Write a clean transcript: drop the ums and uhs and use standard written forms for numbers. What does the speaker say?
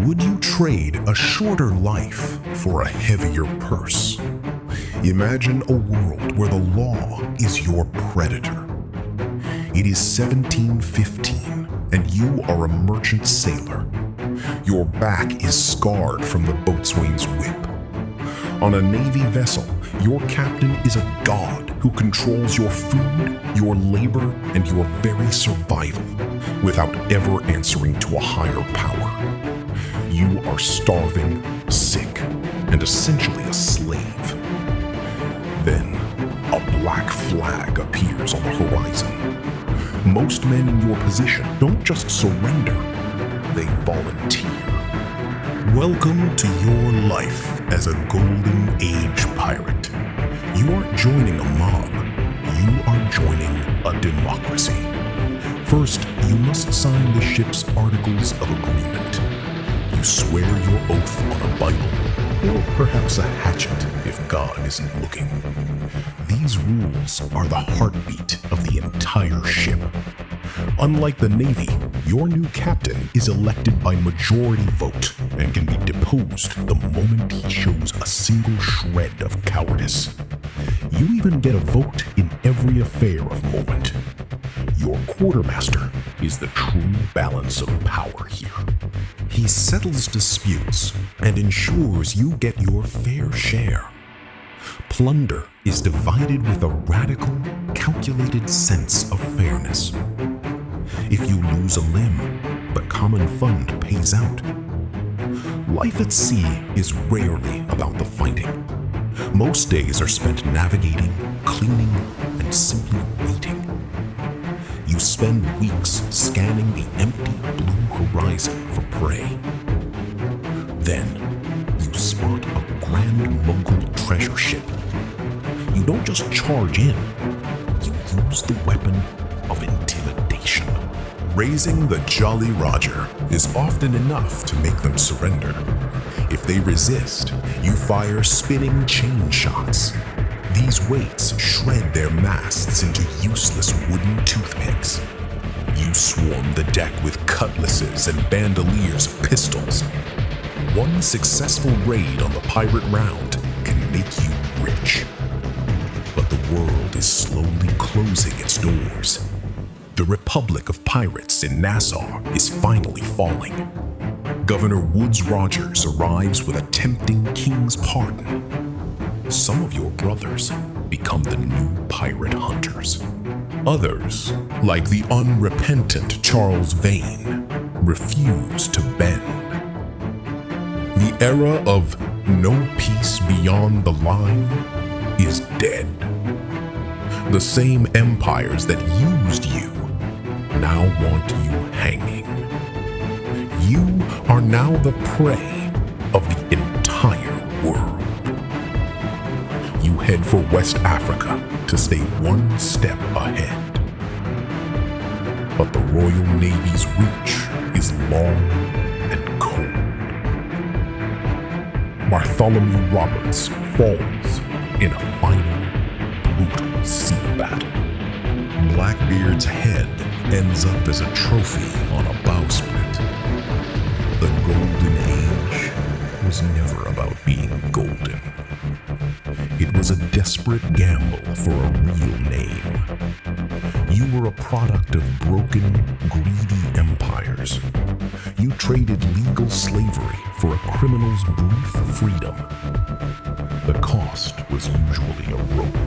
Would you trade a shorter life for a heavier purse? Imagine a world where the law is your predator. It is 1715, and you are a merchant sailor. Your back is scarred from the boatswain's whip. On a Navy vessel, your captain is a god who controls your food, your labor, and your very survival without ever answering to a higher power. You are starving, sick, and essentially a slave. Then, a black flag appears on the horizon. Most men in your position don't just surrender, they volunteer. Welcome to your life as a Golden Age pirate. You aren't joining a mob, you are joining a democracy. First, you must sign the ship's Articles of Agreement. You swear your oath on a Bible, or perhaps a hatchet if God isn't looking. These rules are the heartbeat of the entire ship. Unlike the Navy, your new captain is elected by majority vote and can be deposed the moment he shows a single shred of cowardice. You even get a vote in every affair of moment. Your quartermaster is the true balance of power here. He settles disputes and ensures you get your fair share. Plunder is divided with a radical, calculated sense of fairness. If you lose a limb, the common fund pays out. Life at sea is rarely about the fighting. Most days are spent navigating, cleaning, and simply waiting. You spend weeks scanning the empty blue horizon for prey. Then, you spot a Grand Mogul treasure ship. You don't just charge in, you use the weapon of intimidation. Raising the Jolly Roger is often enough to make them surrender. If they resist, you fire spinning chain shots. These weights shred their masts into useless wooden toothpicks. You swarm the deck with cutlasses and bandoliers of pistols. One successful raid on the pirate round can make you rich. But the world is slowly closing its doors. The Republic of Pirates in Nassau is finally falling. Governor Woodes Rogers arrives with a tempting king's pardon. Some of your brothers become the new pirate hunters. Others, like the unrepentant Charles Vane, refuse to bend. The era of no peace beyond the line is dead. The same empires that used you now want you hanging. You are now the prey of the entire world. You head for West Africa to stay one step ahead. But the Royal Navy's reach is long and cold. Bartholomew Roberts falls in a final, brutal sea battle. Blackbeard's head ends up as a trophy on a bowsprit. The Golden Age was never about being golden. It was a desperate gamble for a real name. You were a product of broken, greedy empires. You traded legal slavery for a criminal's brief freedom. The cost was usually a rope